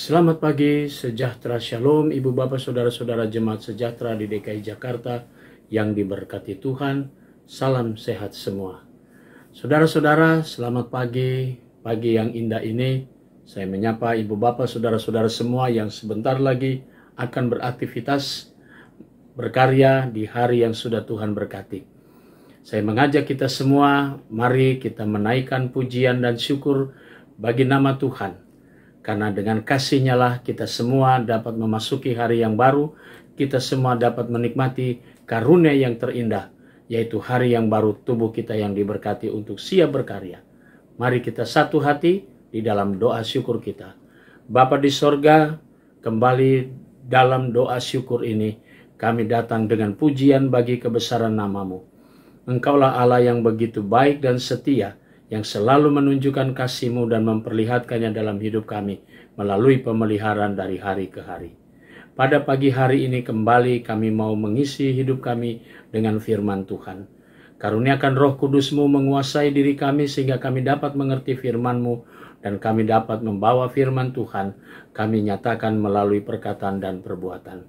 Selamat pagi, sejahtera shalom Ibu Bapak Saudara-saudara Jemaat Sejahtera di DKI Jakarta yang diberkati Tuhan. Salam sehat semua. Saudara-saudara, selamat pagi yang indah ini. Saya menyapa Ibu Bapak Saudara-saudara semua yang sebentar lagi akan beraktivitas berkarya di hari yang sudah Tuhan berkati. Saya mengajak kita semua, mari kita menaikkan pujian dan syukur bagi nama Tuhan. Karena dengan kasih-Nya lah kita semua dapat memasuki hari yang baru, kita semua dapat menikmati karunia yang terindah, yaitu hari yang baru, tubuh kita yang diberkati untuk siap berkarya. Mari kita satu hati di dalam doa syukur kita. Bapa di sorga, kembali dalam doa syukur ini, kami datang dengan pujian bagi kebesaran nama-Mu. Engkaulah Allah yang begitu baik dan setia, yang selalu menunjukkan kasih-Mu dan memperlihatkannya dalam hidup kami melalui pemeliharaan dari hari ke hari. Pada pagi hari ini kembali kami mau mengisi hidup kami dengan firman Tuhan. Karuniakan Roh Kudus-Mu menguasai diri kami sehingga kami dapat mengerti firman-Mu dan kami dapat membawa firman Tuhan kami nyatakan melalui perkataan dan perbuatan.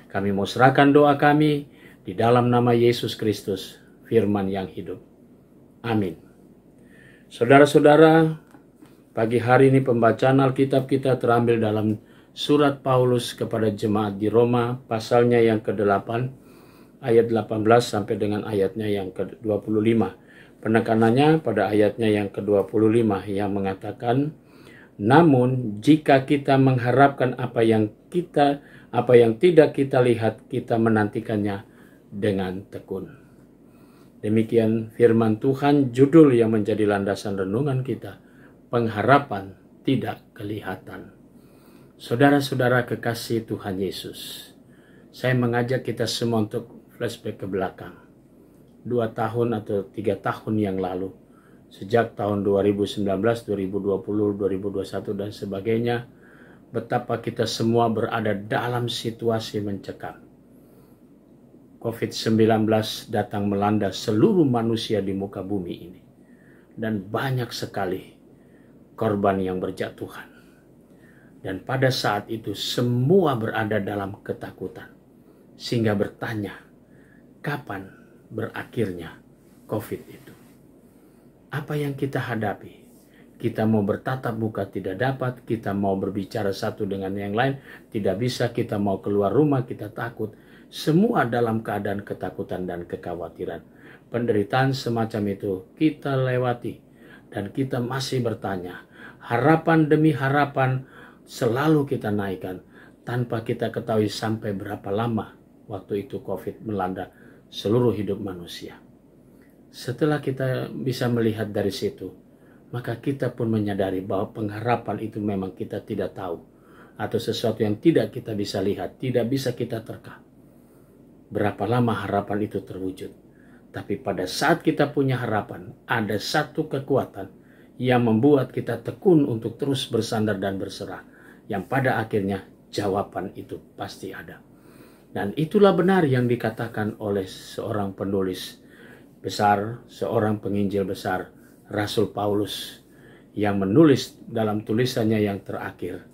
Kami mau serahkan doa kami di dalam nama Yesus Kristus, firman yang hidup. Amin. Saudara-saudara, pagi hari ini pembacaan Alkitab kita terambil dalam surat Paulus kepada jemaat di Roma, pasalnya yang ke-8, ayat 18 sampai dengan ayatnya yang ke-25. Penekanannya pada ayatnya yang ke-25 yang mengatakan, namun jika kita mengharapkan apa yang tidak kita lihat, kita menantikannya dengan tekun. Demikian firman Tuhan, judul yang menjadi landasan renungan kita, pengharapan tidak kelihatan. Saudara-saudara kekasih Tuhan Yesus, saya mengajak kita semua untuk flashback ke belakang. 2 tahun atau 3 tahun yang lalu, sejak tahun 2019, 2020, 2021 dan sebagainya, betapa kita semua berada dalam situasi mencekam. COVID-19 datang melanda seluruh manusia di muka bumi ini. Dan banyak sekali korban yang berjatuhan. Dan pada saat itu semua berada dalam ketakutan. Sehingga bertanya, kapan berakhirnya COVID itu? Apa yang kita hadapi? Kita mau bertatap muka tidak dapat, kita mau berbicara satu dengan yang lain tidak bisa, kita mau keluar rumah kita takut. Semua dalam keadaan ketakutan dan kekhawatiran. Penderitaan semacam itu kita lewati. Dan kita masih bertanya. Harapan demi harapan selalu kita naikkan. Tanpa kita ketahui sampai berapa lama waktu itu COVID melanda seluruh hidup manusia. Setelah kita bisa melihat dari situ, maka kita pun menyadari bahwa pengharapan itu memang kita tidak tahu. Atau sesuatu yang tidak kita bisa lihat, tidak bisa kita terka. Berapa lama harapan itu terwujud. Tapi pada saat kita punya harapan, ada satu kekuatan yang membuat kita tekun untuk terus bersandar dan berserah. Yang pada akhirnya jawaban itu pasti ada. Dan itulah benar yang dikatakan oleh seorang penulis besar, seorang penginjil besar, Rasul Paulus, yang menulis dalam tulisannya yang terakhir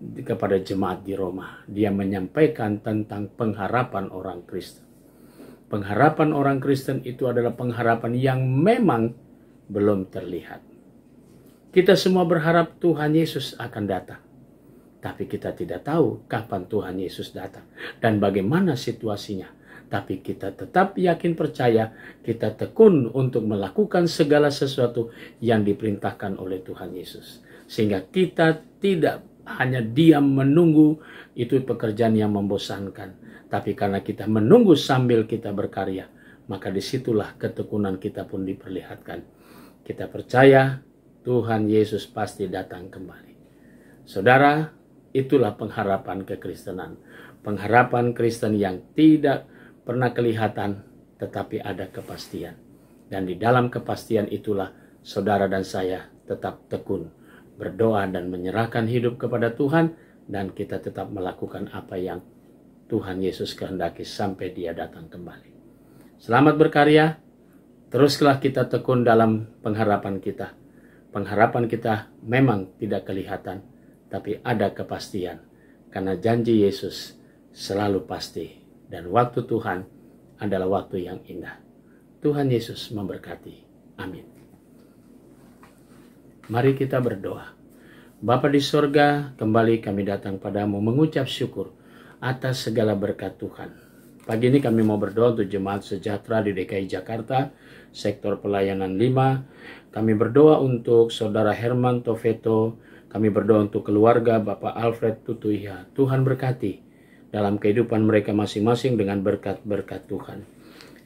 kepada jemaat di Roma. Dia menyampaikan tentang pengharapan orang Kristen. Pengharapan orang Kristen itu adalah pengharapan yang memang belum terlihat. Kita semua berharap Tuhan Yesus akan datang. Tapi kita tidak tahu kapan Tuhan Yesus datang dan bagaimana situasinya. Tapi kita tetap yakin percaya, kita tekun untuk melakukan segala sesuatu yang diperintahkan oleh Tuhan Yesus. Sehingga kita tidak hanya diam menunggu, itu pekerjaan yang membosankan. Tapi karena kita menunggu sambil kita berkarya, maka disitulah ketekunan kita pun diperlihatkan. Kita percaya Tuhan Yesus pasti datang kembali. Saudara, itulah pengharapan kekristenan. Pengharapan Kristen yang tidak pernah kelihatan, tetapi ada kepastian. Dan di dalam kepastian itulah saudara dan saya tetap tekun berdoa dan menyerahkan hidup kepada Tuhan, dan kita tetap melakukan apa yang Tuhan Yesus kehendaki sampai Dia datang kembali. Selamat berkarya, teruslah kita tekun dalam pengharapan kita. Pengharapan kita memang tidak kelihatan, tapi ada kepastian. Karena janji Yesus selalu pasti. Dan waktu Tuhan adalah waktu yang indah. Tuhan Yesus memberkati. Amin. Mari kita berdoa. Bapa di sorga, kembali kami datang padamu mengucap syukur atas segala berkat Tuhan. Pagi ini kami mau berdoa untuk Jemaat Sejahtera di DKI Jakarta, sektor pelayanan 5. Kami berdoa untuk Saudara Herman Tofeto. Kami berdoa untuk keluarga Bapak Alfred Tutuiha. Tuhan berkati dalam kehidupan mereka masing-masing dengan berkat-berkat Tuhan.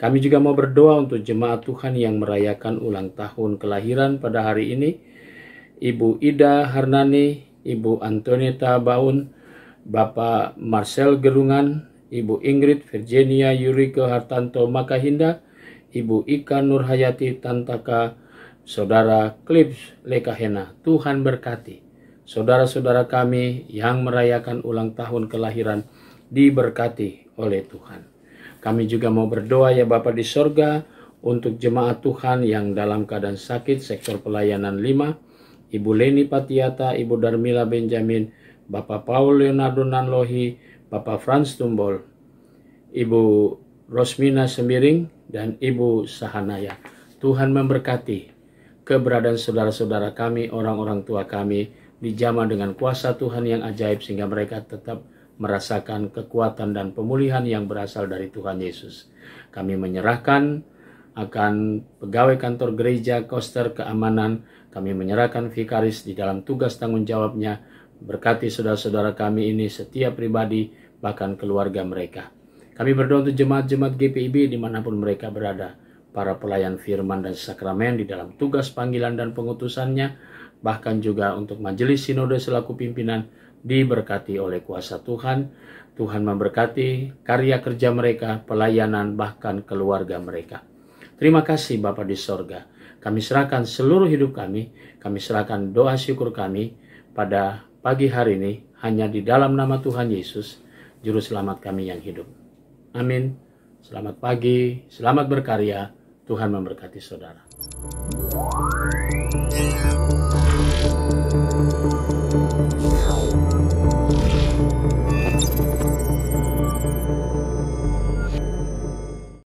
Kami juga mau berdoa untuk jemaat Tuhan yang merayakan ulang tahun kelahiran pada hari ini. Ibu Ida Harnani, Ibu Antoneta Baun, Bapak Marcel Gerungan, Ibu Ingrid Virginia Yurike Hartanto Makahinda, Ibu Ika Nurhayati Tantaka, Saudara Clips Lekahena. Tuhan berkati saudara-saudara kami yang merayakan ulang tahun kelahiran, diberkati oleh Tuhan. Kami juga mau berdoa ya Bapa di sorga untuk jemaat Tuhan yang dalam keadaan sakit, sektor pelayanan 5, Ibu Leni Patiata, Ibu Darmila Benjamin, Bapak Paul Leonardo Nanlohi, Bapak Franz Tumbol, Ibu Rosmina Sembiring, dan Ibu Sahanaya. Tuhan memberkati keberadaan saudara-saudara kami, orang-orang tua kami, dijamah dengan kuasa Tuhan yang ajaib sehingga mereka tetap merasakan kekuatan dan pemulihan yang berasal dari Tuhan Yesus. Kami menyerahkan akan pegawai kantor gereja, koster keamanan, kami menyerahkan vikaris di dalam tugas tanggung jawabnya. Berkati saudara-saudara kami ini, setiap pribadi, bahkan keluarga mereka. Kami berdoa untuk jemaat-jemaat GPIB dimanapun mereka berada, para pelayan firman dan sakramen di dalam tugas panggilan dan pengutusannya, bahkan juga untuk majelis sinode selaku pimpinan, diberkati oleh kuasa Tuhan. Tuhan memberkati karya kerja mereka, pelayanan, bahkan keluarga mereka. Terima kasih Bapa di sorga. Kami serahkan seluruh hidup kami serahkan doa syukur kami pada pagi hari ini hanya di dalam nama Tuhan Yesus, Juru Selamat kami yang hidup. Amin. Selamat pagi, selamat berkarya. Tuhan memberkati saudara.